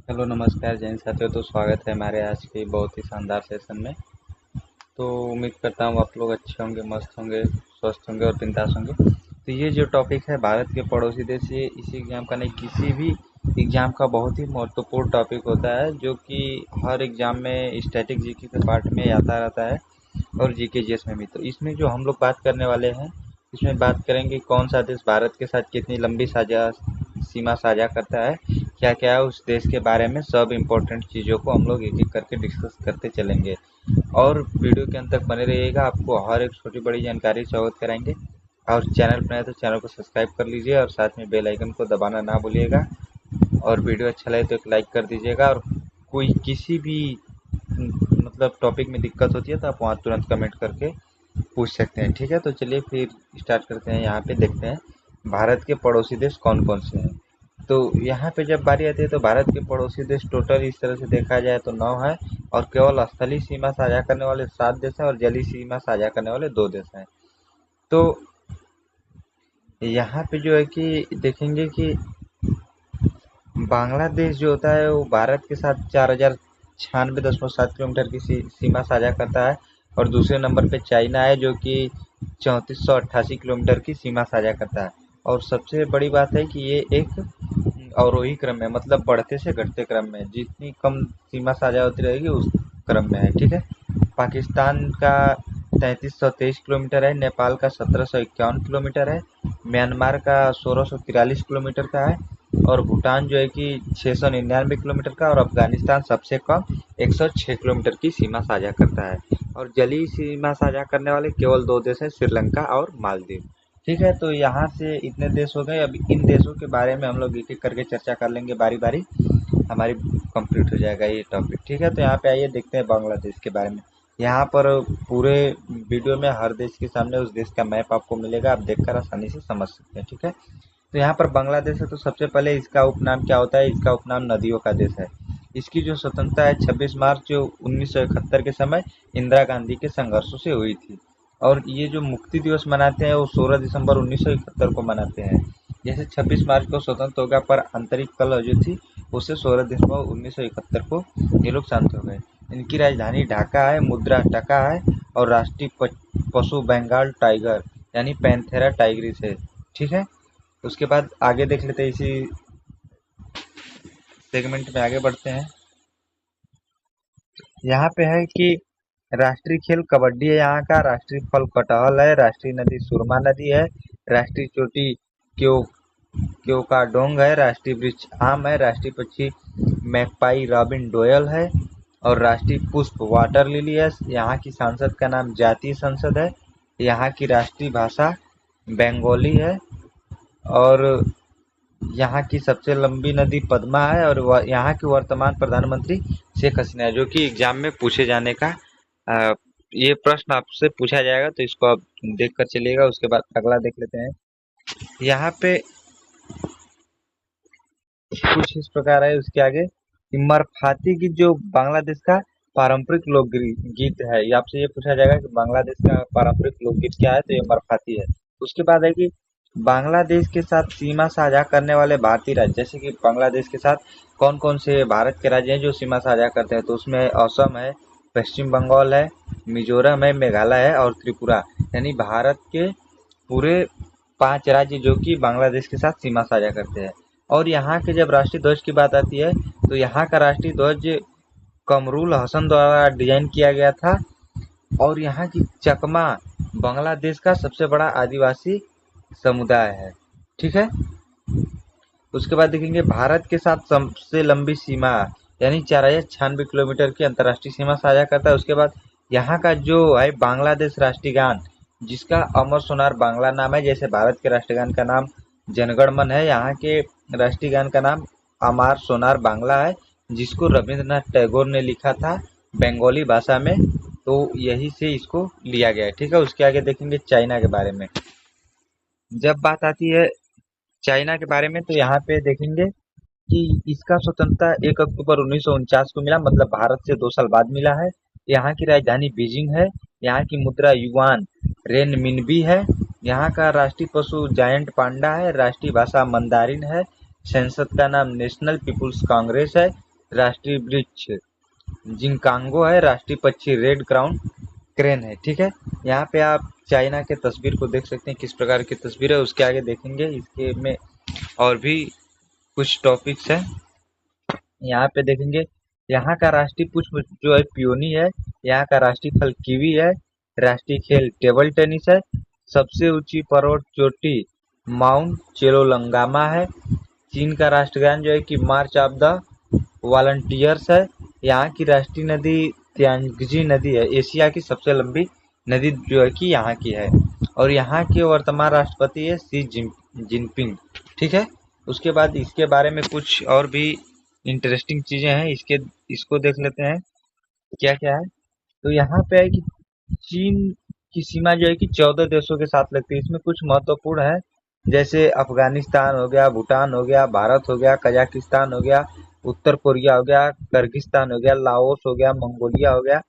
Hello नमस्कार जैन साथियों। तो स्वागत है हमारे आज के बहुत ही शानदार सेशन में। तो उम्मीद करता हूँ आप लोग अच्छे होंगे, मस्त होंगे, स्वस्थ होंगे और बिंदास होंगे। तो ये जो टॉपिक है भारत के पड़ोसी देश, ये इसी एग्जाम का नहीं, किसी भी एग्जाम का बहुत ही महत्वपूर्ण टॉपिक होता है, जो कि हर एग्जाम में स्टैटिक जीके के पार्ट में आता रहता है और जीके जीएस में भी। तो इसमें जो हम लोग बात करने वाले हैं, इसमें बात करेंगे कौन सा देश भारत के साथ कितनी लंबी साझा सीमा साझा करता है, क्या क्या है उस देश के बारे में, सब इम्पोर्टेंट चीज़ों को हम लोग एक एक करके डिस्कस करते चलेंगे। और वीडियो के अंत तक बने रहिएगा, आपको हर एक छोटी बड़ी जानकारी से अवगत कराएंगे। और चैनल पर नए तो चैनल को सब्सक्राइब कर लीजिए और साथ में बेल आइकन को दबाना ना भूलिएगा। और वीडियो अच्छा लगे तो एक लाइक कर दीजिएगा। और कोई किसी भी मतलब टॉपिक में दिक्कत होती है तो आप वहाँ तुरंत कमेंट करके पूछ सकते हैं। ठीक है, तो चलिए फिर स्टार्ट करते हैं। यहाँ पे देखते हैं भारत के पड़ोसी देश कौन कौन से हैं। तो यहाँ पे जब बारी आती है तो भारत के पड़ोसी देश टोटल इस तरह से देखा जाए तो 9 है। और केवल स्थलीय सीमा साझा करने वाले 7 देश हैं और जलीय सीमा साझा करने वाले 2 देश हैं। तो यहाँ पे जो है कि देखेंगे कि बांग्लादेश जो होता है वो भारत के साथ 4096.7 किलोमीटर की सीमा साझा करता है। और दूसरे नंबर पे चाइना है जो कि 3488 किलोमीटर की सीमा साझा करता है। और सबसे बड़ी बात है कि ये एक अवरोही क्रम में, मतलब बढ़ते से घटते क्रम में, जितनी कम सीमा साझा होती रहेगी उस क्रम में है। ठीक है, पाकिस्तान का 3323 किलोमीटर है, नेपाल का 1751 किलोमीटर है, म्यांमार का 1643 किलोमीटर का है, और भूटान जो है कि 699 किलोमीटर का, और अफगानिस्तान सबसे कम 106 किलोमीटर की सीमा साझा करता है। और जलीय सीमा साझा करने वाले केवल 2 देश हैं, श्रीलंका और मालदीव। ठीक है, तो यहाँ से इतने देश हो गए। अब इन देशों के बारे में हम लोग एक एक करके चर्चा कर लेंगे बारी बारी, हमारी कंप्लीट हो जाएगा ये टॉपिक। ठीक है, तो यहाँ पे आइए देखते हैं बांग्लादेश के बारे में। यहाँ पर पूरे वीडियो में हर देश के सामने उस देश का मैप आपको मिलेगा, आप देखकर आसानी से समझ सकते हैं। ठीक है, तो यहाँ पर बांग्लादेश है तो सबसे पहले इसका उपनाम क्या होता है। इसका उपनाम नदियों का देश है। इसकी जो स्वतंत्रता है 26 मार्च 1971 के समय इंदिरा गांधी के संघर्षों से हुई थी। और ये जो मुक्ति दिवस मनाते हैं वो 16 दिसंबर 1971 को मनाते हैं। जैसे 26 मार्च को स्वतंत्र हो गया, पर आंतरिक कलह जो थी उससे 16 दिसंबर 1971 को ये लोग शांत हो गए। इनकी राजधानी ढाका है, मुद्रा टका है, और राष्ट्रीय पशु बंगाल टाइगर यानी पैंथेरा टाइग्रिस है। ठीक है, उसके बाद आगे देख लेते हैं, इसी सेगमेंट में आगे बढ़ते हैं। यहाँ पे है कि राष्ट्रीय खेल कबड्डी है, यहाँ का राष्ट्रीय फल कटहल है, राष्ट्रीय नदी सुरमा नदी है, राष्ट्रीय चोटी क्यो क्योकाडोंग है, राष्ट्रीय वृक्ष आम है, राष्ट्रीय पक्षी मैकपाई रॉबिन डोयल है, और राष्ट्रीय पुष्प वाटर लिली है। यहाँ की सांसद का नाम जातीय संसद है। यहाँ की राष्ट्रीय भाषा बंगाली है। और यहाँ की सबसे लंबी नदी पद्मा है। और यहाँ की वर्तमान प्रधानमंत्री शेख हसीना है, जो कि एग्जाम में पूछे जाने का अ, ये प्रश्न आपसे पूछा जाएगा, तो इसको आप देख कर चलिएगा। उसके बाद अगला देख लेते हैं। यहाँ पे कुछ इस प्रकार है। उसके आगे कि मरफाती गीत जो बांग्लादेश का पारंपरिक गीत है, ये आपसे ये पूछा जाएगा कि बांग्लादेश का पारंपरिक लोकगीत क्या है, तो ये मरफाती है। उसके बाद है कि बांग्लादेश के साथ सीमा साझा करने वाले भारतीय राज्य, जैसे कि बांग्लादेश के साथ कौन कौन से भारत के राज्य हैं जो सीमा साझा करते हैं, तो उसमें असम है, पश्चिम बंगाल है, मिजोरम है, मेघालय है और त्रिपुरा। यानी भारत के पूरे 5 राज्य जो कि बांग्लादेश के साथ सीमा साझा करते हैं। और यहाँ के जब राष्ट्रीय ध्वज की बात आती है तो यहाँ का राष्ट्रीय ध्वज कमरुल हसन द्वारा डिजाइन किया गया था। और यहाँ की चकमा बांग्लादेश का सबसे बड़ा आदिवासी समुदाय है। ठीक है, उसके बाद देखेंगे भारत के साथ सबसे लंबी सीमा यानी 4096 किलोमीटर की अंतर्राष्ट्रीय सीमा साझा करता है। उसके बाद यहाँ का जो है बांग्लादेश राष्ट्रीय गान, जिसका अमर सोनार बांग्ला नाम है, जैसे भारत के राष्ट्रीय गान का नाम जनगण मन है, यहाँ के राष्ट्रीय गान का नाम अमार सोनार बांग्ला है, जिसको रविंद्रनाथ टैगोर ने लिखा था बंगाली भाषा में। तो यही से इसको लिया गया है। ठीक है, उसके आगे देखेंगे चाइना के बारे में। जब बात आती है चाइना के बारे में तो यहाँ पे देखेंगे कि इसका स्वतंत्रता 1 अक्टूबर 1949 को मिला, मतलब भारत से 2 साल बाद मिला है। यहाँ की राजधानी बीजिंग है। यहाँ की मुद्रा युआन रेनमिनबी है। यहाँ का राष्ट्रीय पशु जायंट पांडा है। राष्ट्रीय भाषा मंदारिन है। संसद का नाम नेशनल पीपुल्स कांग्रेस है। राष्ट्रीय वृक्ष जिंकांगो है, राष्ट्रीय पक्षी रेड क्राउन क्रेन है। ठीक है, यहाँ पे आप चाइना के तस्वीर को देख सकते हैं, किस प्रकार की तस्वीर है। उसके आगे देखेंगे इसके में और भी कुछ टॉपिक्स हैं। यहाँ पे देखेंगे यहाँ का राष्ट्रीय पुष्प जो है पियोनी है, यहाँ का राष्ट्रीय फल कीवी है, राष्ट्रीय खेल टेबल टेनिस है, सबसे ऊंची पर्वत चोटी माउंट चेलोलंगामा है, चीन का राष्ट्रगान जो है कि मार्च ऑफ द वॉलंटियर्स है, यहाँ की राष्ट्रीय नदी त्यांगजी नदी है, एशिया की सबसे लंबी नदी जो है कि यहाँ की है, और यहाँ के वर्तमान राष्ट्रपति है शी जिनपिंग। ठीक है, उसके बाद इसके बारे में कुछ और भी इंटरेस्टिंग चीजें हैं, इसको देख लेते हैं क्या क्या है। तो यहाँ पे है कि चीन की सीमा जो है कि 14 देशों के साथ लगती है। इसमें कुछ महत्वपूर्ण है, जैसे अफगानिस्तान हो गया, भूटान हो गया, भारत हो गया, कजाकिस्तान हो गया, उत्तर कोरिया हो गया, किर्गिस्तान हो गया, लाओस हो गया, मंगोलिया हो गया।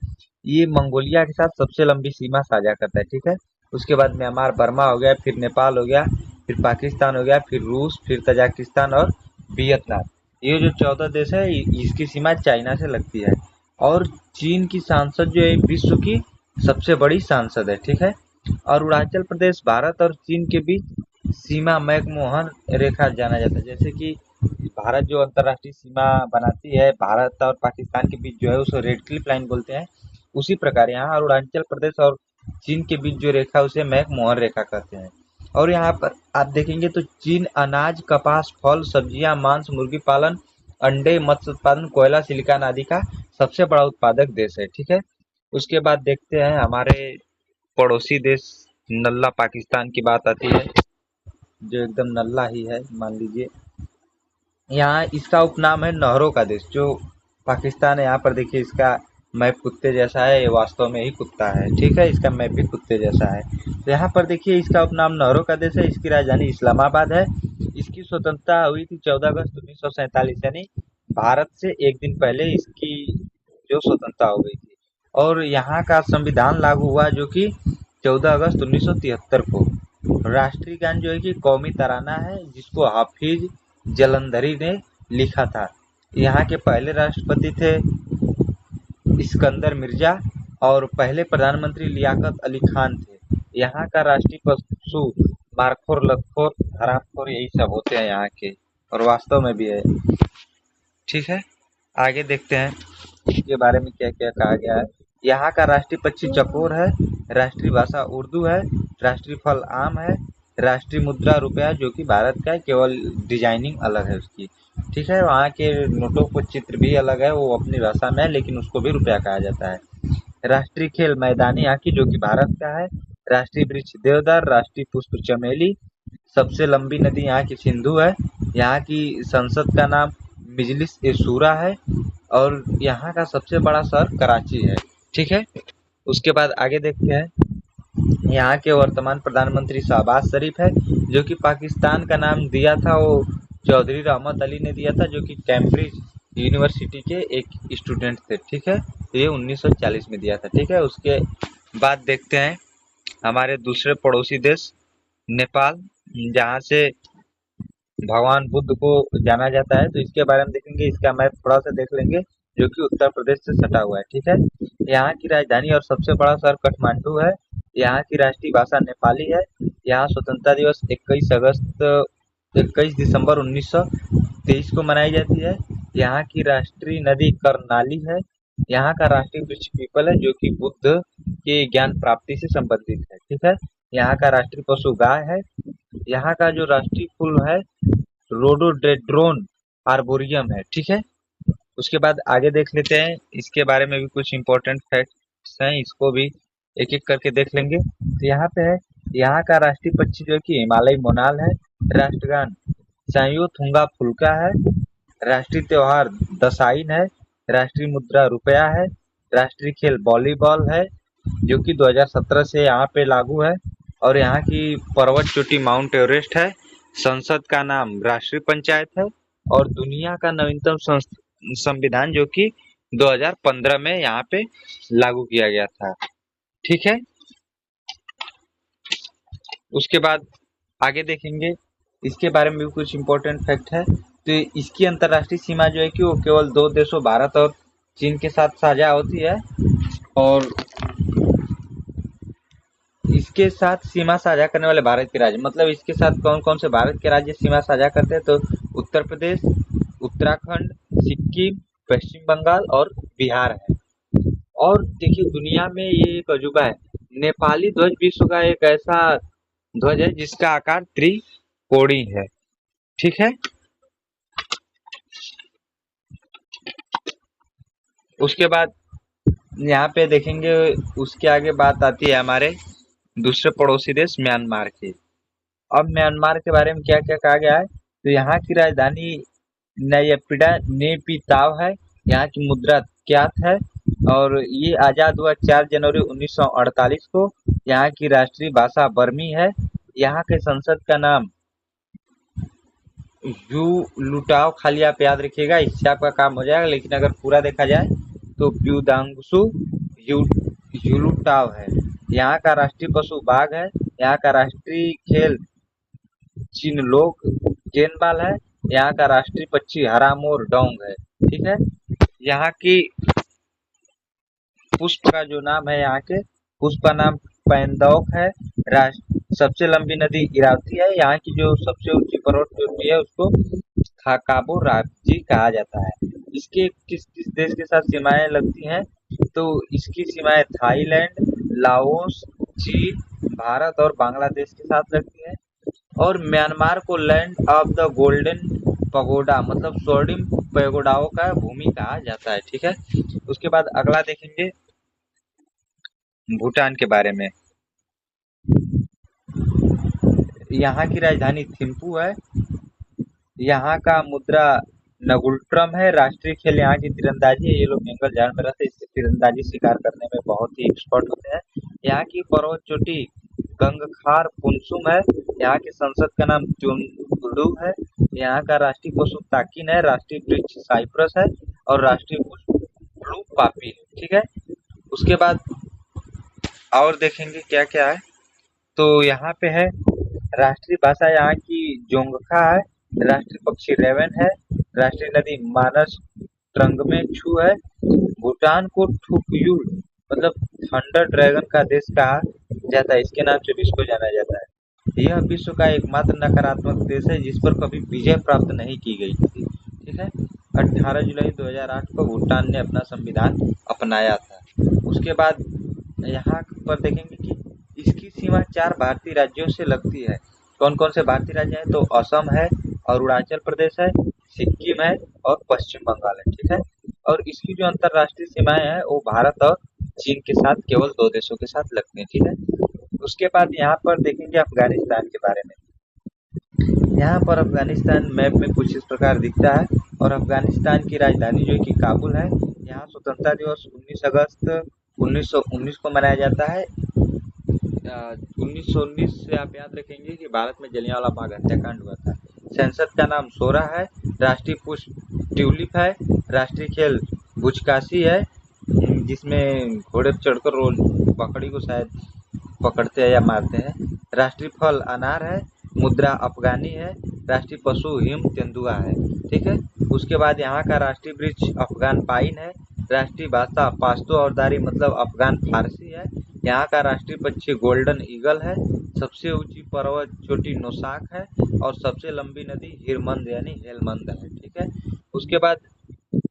ये मंगोलिया के साथ सबसे लंबी सीमा साझा करता है। ठीक है, उसके बाद म्यांमार बर्मा हो गया, फिर नेपाल हो गया, फिर पाकिस्तान हो गया, फिर रूस, फिर तजाकिस्तान और वियतनाम। ये जो 14 देश है इसकी सीमा चाइना से लगती है। और चीन की सांसद जो है विश्व की सबसे बड़ी सांसद है। ठीक है, और अरुणाचल प्रदेश भारत और चीन के बीच सीमा मैकमोहन रेखा जाना जाता है। जैसे कि भारत जो अंतर्राष्ट्रीय सीमा बनाती है भारत और पाकिस्तान के बीच जो है उसे रेड क्लिफ लाइन बोलते हैं। उसी प्रकार यहाँ अरुणाचल प्रदेश और चीन के बीच जो रेखा उसे मैकमोहन रेखा कहते हैं। और यहाँ पर आप देखेंगे तो चीन अनाज, कपास, फल, सब्जियां, मांस, मुर्गी पालन, अंडे, मत्स्य उत्पादन, कोयला, सिलिकॉन आदि का सबसे बड़ा उत्पादक देश है। ठीक है, उसके बाद देखते हैं हमारे पड़ोसी देश नल्ला पाकिस्तान की बात आती है, जो एकदम नल्ला ही है मान लीजिए। यहाँ इसका उपनाम है नहरों का देश। जो पाकिस्तान है यहाँ पर देखिए इसका मैप कुत्ते जैसा है, ये वास्तव में ही कुत्ता है। ठीक है, इसका मैप भी कुत्ते जैसा है। तो यहाँ पर देखिए इसका उपनाम नहरों का देश है। इसकी राजधानी इस्लामाबाद है। इसकी स्वतंत्रता हुई थी 14 अगस्त 1947, यानी भारत से एक दिन पहले इसकी जो स्वतंत्रता हो गई थी। और यहाँ का संविधान लागू हुआ जो कि 14 अगस्त 1973 को। राष्ट्रीय गान जो है कि कौमी तराना है, जिसको हाफिज जलंधरी ने लिखा था। यहाँ के पहले राष्ट्रपति थे इस्कंदर मिर्जा और पहले प्रधानमंत्री लियाकत अली खान थे। यहाँ का राष्ट्रीय पशु मारखोर, लतखोर, हरामखोर यही सब होते हैं यहाँ के, और वास्तव में भी है। ठीक है, आगे देखते हैं इसके बारे में क्या क्या कहा गया है। यहाँ का राष्ट्रीय पक्षी चकोर है, राष्ट्रीय भाषा उर्दू है, राष्ट्रीय फल आम है, राष्ट्रीय मुद्रा रुपया जो कि भारत का है, केवल डिजाइनिंग अलग है उसकी। ठीक है, वहाँ के नोटों को चित्र भी अलग है, वो अपनी भाषा में है लेकिन उसको भी रुपया कहा जाता है। राष्ट्रीय खेल मैदानी हॉकी जो कि भारत का है, राष्ट्रीय वृक्ष देवदार, राष्ट्रीय पुष्प चमेली, सबसे लंबी नदी यहाँ की सिंधु है, यहाँ की संसद का नाम मिजलिस ए शूरा है, और यहाँ का सबसे बड़ा शहर कराची है। ठीक है, उसके बाद आगे देखते हैं। यहाँ के वर्तमान प्रधानमंत्री शहबाज शरीफ है, जो कि पाकिस्तान का नाम दिया था वो चौधरी रहमत अली ने दिया था, जो कि कैम्ब्रिज यूनिवर्सिटी के एक स्टूडेंट थे। ठीक है, ये 1940 में दिया था। ठीक है, उसके बाद देखते हैं हमारे दूसरे पड़ोसी देश नेपाल, जहाँ से भगवान बुद्ध को जाना जाता है। तो इसके बारे में देखेंगे, इसका मैप थोड़ा सा देख लेंगे, जो कि उत्तर प्रदेश से सटा हुआ है। ठीक है, यहाँ की राजधानी और सबसे बड़ा शहर काठमांडू है, यहाँ की राष्ट्रीय भाषा नेपाली है, यहाँ स्वतंत्रता दिवस 21 दिसंबर 1923 को मनाई जाती है, यहाँ की राष्ट्रीय नदी कर्नाली है, यहाँ का राष्ट्रीय वृक्ष पीपल है जो कि बुद्ध के ज्ञान प्राप्ति से संबंधित है। ठीक है, यहाँ का राष्ट्रीय पशु गाय है, यहाँ का जो राष्ट्रीय फूल है रोडोडेंड्रोन आर्बोरियम है। ठीक है, उसके बाद आगे देख लेते हैं, इसके बारे में भी कुछ इंपॉर्टेंट फैक्ट्स हैं, इसको भी एक एक करके देख लेंगे। तो यहाँ पे है, यहाँ का राष्ट्रीय पक्षी जो कि हिमालय मोनाल है, राष्ट्रगान सांयो थुंगा फुल्का है, राष्ट्रीय त्योहार दसाईन है, राष्ट्रीय मुद्रा रुपया है, राष्ट्रीय खेल वॉलीबॉल है जो कि 2017 से यहाँ पे लागू है, और यहाँ की पर्वत चोटी माउंट एवरेस्ट है, संसद का नाम राष्ट्रीय पंचायत है, और दुनिया का नवीनतम संविधान जो कि 2015 में यहाँ पे लागू किया गया था। ठीक है, उसके बाद आगे देखेंगे, इसके बारे में भी कुछ इम्पोर्टेंट फैक्ट है। तो इसकी अंतर्राष्ट्रीय सीमा जो है कि वो केवल दो देशों भारत और चीन के साथ साझा होती है। और इसके साथ सीमा साझा करने वाले भारत के राज्य, मतलब इसके साथ कौन कौन से भारत के राज्य सीमा साझा करते हैं, तो उत्तर प्रदेश, उत्तराखंड, सिक्किम, पश्चिम बंगाल और बिहार है। और देखिए दुनिया में ये एक अजूबा है, नेपाली ध्वज विश्व का एक ऐसा ध्वज है जिसका आकार त्रिकोणीय है। ठीक है। उसके बाद यहाँ पे देखेंगे, उसके आगे बात आती है हमारे दूसरे पड़ोसी देश म्यांमार की। अब म्यांमार के बारे में क्या क्या कहा गया है, तो यहाँ की राजधानी नयपिडा नेपिताव है। यहाँ की मुद्रा क्यात है और ये आज़ाद हुआ 4 जनवरी 1948 को। यहाँ की राष्ट्रीय भाषा बर्मी है। यहाँ के संसद का नाम यू लुटाओ, खाली आप याद रखिएगा, इससे आपका काम हो जाएगा। लेकिन अगर पूरा देखा जाए तो प्यूदांगसु यू यूलुटाव है। यहाँ का राष्ट्रीय पशु बाघ है। यहाँ का राष्ट्रीय खेल चिनलोक गेंदबाल है। यहाँ का राष्ट्रीय पक्षी हरा मोर डोंग है। ठीक है। यहाँ की पुष्प का जो नाम है, यहाँ के पुष्प का नाम पैंदौक है। सबसे लंबी नदी इरावती है। यहाँ की जो सबसे ऊंची पर्वत चोटी है उसको खाकाबो रांची कहा जाता है। इसके किस किस देश के साथ सीमाएं लगती हैं, तो इसकी सीमाएं थाईलैंड, लाओस, चीन, भारत और बांग्लादेश के साथ लगती हैं। और म्यांमार को land of the golden pagoda, मतलब स्वर्णिम पैगोडाओं का भूमि कहा जाता है। ठीक है। उसके बाद अगला देखेंगे भूटान के बारे में। यहाँ की राजधानी थिम्पू है। यहाँ का मुद्रा नगुल्ट्रम है। राष्ट्रीय खेल यहाँ की तीरंदाजी है। ये लोग जंगल झाड़ में रहते हैं, इससे तीरंदाजी शिकार करने में बहुत ही एक्सपर्ट होते हैं। यहाँ की पर्वत चोटी गंगखार पुनसुम है। यहाँ की संसद का नाम चुनडू है। यहाँ का राष्ट्रीय पशु ताकिन है। राष्ट्रीय वृक्ष साइप्रस है और राष्ट्रीय पुष्प ब्लू पापी है। ठीक है। उसके बाद और देखेंगे क्या क्या है, तो यहाँ पे है राष्ट्रीय भाषा यहाँ की जोंगखा है। राष्ट्रीय पक्षी रेवन है। राष्ट्रीय नदी मानस ट्रंगमेछू है। भूटान को ठुकयुल, मतलब थंडर ड्रैगन का देश कहा जाता है। इसके नाम से विश्व को जाना जाता है। यह विश्व का एकमात्र नकारात्मक देश है जिस पर कभी विजय प्राप्त नहीं की गई थी। ठीक है। 18 जुलाई 2008 को भूटान ने अपना संविधान अपनाया था। उसके बाद यहाँ पर देखेंगे कि इसकी सीमा 4 भारतीय राज्यों से लगती है। कौन कौन से भारतीय राज्य हैं, तो असम है, अरुणाचल प्रदेश है, सिक्किम है और पश्चिम बंगाल है। ठीक है। और इसकी जो अंतर्राष्ट्रीय सीमाएं हैं वो भारत और चीन के साथ केवल 2 देशों के साथ लगती हैं। ठीक है। उसके बाद यहाँ पर देखेंगे अफगानिस्तान के बारे में। यहाँ पर अफगानिस्तान मैप में कुछ इस प्रकार दिखता है और अफगानिस्तान की राजधानी जो है कि काबुल है। यहाँ स्वतंत्रता दिवस 19 अगस्त 1919 को मनाया जाता है। 1919 से आप याद रखेंगे कि भारत में जलियांवाला बाग हत्याकांड हुआ था। संसद का नाम सोरा है। राष्ट्रीय पुष्प ट्यूलिप है। राष्ट्रीय खेल बुचकाशी है, जिसमें घोड़े पर चढ़कर वो बकरी को शायद पकड़ते हैं या मारते हैं। राष्ट्रीय फल अनार है। मुद्रा अफगानी है। राष्ट्रीय पशु हिम तेंदुआ है। ठीक है। उसके बाद यहाँ का राष्ट्रीय वृक्ष अफगान पाइन है। राष्ट्रीय भाषा पाश्तो और दारी, मतलब अफगान फारसी है। यहाँ का राष्ट्रीय पक्षी गोल्डन ईगल है। सबसे ऊंची पर्वत चोटी नोशाक है और सबसे लंबी नदी हिरमंद यानी हेलमंद है। ठीक है। उसके बाद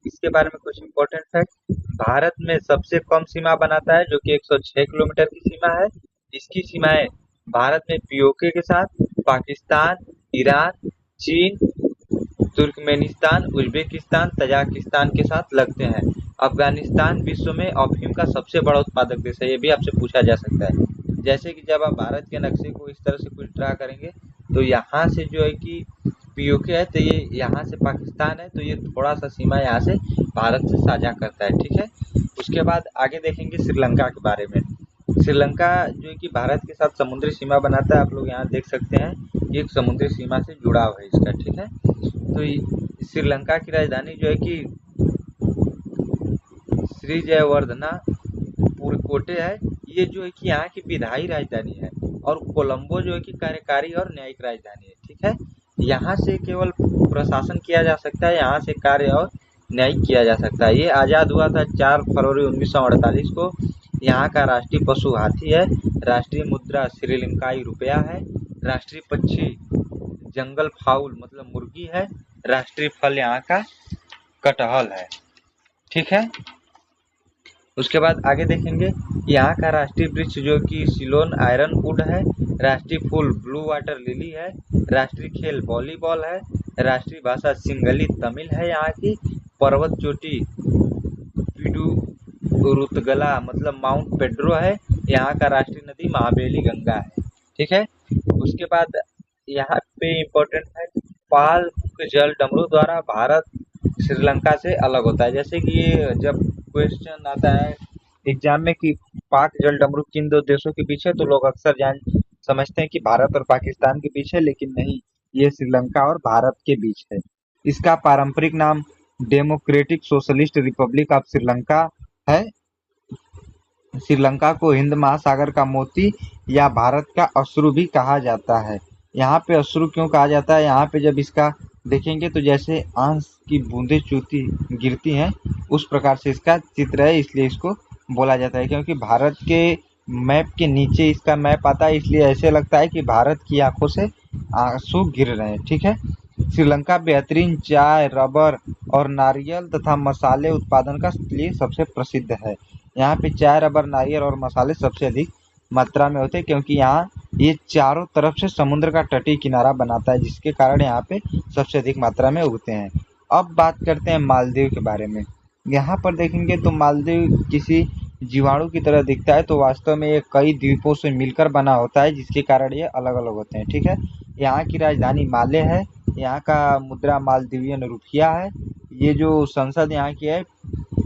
इसके बारे में कुछ इम्पोर्टेंट फैक्ट। भारत में सबसे कम सीमा बनाता है जो कि 106 किलोमीटर की सीमा है। इसकी सीमाएं भारत में पीओके के साथ, पाकिस्तान, ईरान, चीन, तुर्कमेनिस्तान, उज्बेकिस्तान, तजाकिस्तान के साथ लगते हैं। अफगानिस्तान विश्व में अफीम का सबसे बड़ा उत्पादक देश है। ये भी आपसे पूछा जा सकता है। जैसे कि जब आप भारत के नक्शे को इस तरह से कुछ ड्रा करेंगे तो यहाँ से जो है कि पीओके है, तो ये यहाँ से पाकिस्तान है, तो ये थोड़ा सा सीमा यहाँ से भारत से साझा करता है। ठीक है। उसके बाद आगे देखेंगे श्रीलंका के बारे में। श्रीलंका जो है कि भारत के साथ समुद्री सीमा बनाता है। आप लोग यहाँ देख सकते हैं, एक समुद्री सीमा से जुड़ाव है इसका। ठीक है। तो श्रीलंका की राजधानी जो है कि श्री जयवर्धना पुरकोटे है। ये जो है कि यहाँ की विधायी राजधानी है और कोलंबो जो है कि कार्यकारी और न्यायिक राजधानी है। ठीक है। यहाँ से केवल प्रशासन किया जा सकता है, यहाँ से कार्य और न्यायिक किया जा सकता है। ये आज़ाद हुआ था 4 फरवरी 1948 को। यहाँ का राष्ट्रीय पशु हाथी है, राष्ट्रीय मुद्रा श्रीलंकाई रुपया है, राष्ट्रीय पक्षी जंगल फाउल मतलब मुर्गी है, राष्ट्रीय फल यहाँ का कटहल है। ठीक है, उसके बाद आगे देखेंगे यहाँ का राष्ट्रीय वृक्ष जो कि सिलोन आयरन वुड है, राष्ट्रीय फूल ब्लू वाटर लिली है, राष्ट्रीय खेल वॉलीबॉल है, राष्ट्रीय भाषा सिंगली तमिल है यहाँ की, पर्वत चोटी पिडुरुतगला मतलब माउंट पेड्रो है, यहाँ का राष्ट्रीय नदी महाबेली गंगा है। ठीक है, उसके बाद यहाँ पे इम्पोर्टेंट है पाल जल डमरू द्वारा भारत श्रीलंका से अलग होता है। जैसे कि ये जब क्वेश्चन आता है एग्जाम में कि पाक जल डमरू किन दो देशों के बीच है, तो लोग अक्सर समझते हैं कि भारत और पाकिस्तान के बीच है, लेकिन नहीं, ये श्रीलंका और भारत के बीच है। इसका पारंपरिक नाम democratic socialist Republic of Sri Lanka है। श्रीलंका को हिंद महासागर का मोती या भारत का अश्रु भी कहा जाता है। यहाँ पे अश्रु क्यों कहा जाता है, यहाँ पे जब इसका देखेंगे तो जैसे आंस की बूंदें चूती गिरती हैं उस प्रकार से इसका चित्र है, इसलिए इसको बोला जाता है। क्योंकि भारत के मैप के नीचे इसका मैप आता है, इसलिए ऐसे लगता है कि भारत की आंखों से आंसू गिर रहे हैं। ठीक है, श्रीलंका बेहतरीन चाय, रबर और नारियल तथा मसाले उत्पादन का लिए सबसे प्रसिद्ध है। यहाँ पे चाय, रबर, नारियल और मसाले सबसे अधिक मात्रा में होते हैं, क्योंकि यहाँ ये चारों तरफ से समुद्र का तटीय किनारा बनाता है, जिसके कारण यहाँ पे सबसे अधिक मात्रा में उगते हैं। अब बात करते हैं मालदीव के बारे में। यहाँ पर देखेंगे तो मालदीव किसी जीवाणु की तरह दिखता है, तो वास्तव में ये कई द्वीपों से मिलकर बना होता है, जिसके कारण ये अलग अलग होते हैं। ठीक है, यहाँ की राजधानी माले है, यहाँ का मुद्रा मालदीवियन रुपया है, ये जो संसद यहाँ की है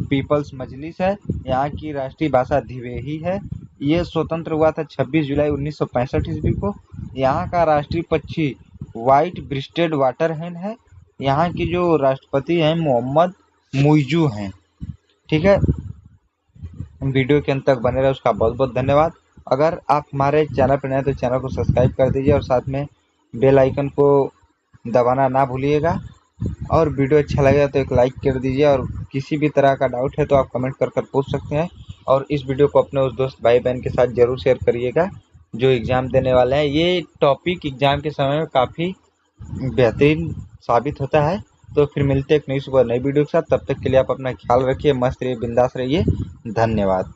पीपल्स मजलिस है, यहाँ की राष्ट्रीय भाषा धिवेही है, ये स्वतंत्र हुआ था 26 जुलाई 1965 ईस्वी को। यहाँ का राष्ट्रीय पक्षी व्हाइट ब्रिस्टेड वाटर हेन है, यहाँ की जो राष्ट्रपति हैं मोहम्मद मुइजू हैं। ठीक है, वीडियो के अंत तक बने रहे उसका बहुत बहुत धन्यवाद। अगर आप हमारे चैनल पर नए हैं तो चैनल को सब्सक्राइब कर दीजिए और साथ में बेल आइकन को दबाना ना भूलिएगा, और वीडियो अच्छा लगेगा तो एक लाइक कर दीजिए, और किसी भी तरह का डाउट है तो आप कमेंट कर पूछ सकते हैं। और इस वीडियो को अपने उस दोस्त भाई बहन के साथ ज़रूर शेयर करिएगा जो एग्ज़ाम देने वाले हैं। ये टॉपिक एग्ज़ाम के समय में काफ़ी बेहतरीन साबित होता है। तो फिर मिलते हैं एक नई सुबह नई वीडियो के साथ, तब तक के लिए आप अपना ख्याल रखिए, मस्त रहिए, बिंदास रहिए, धन्यवाद।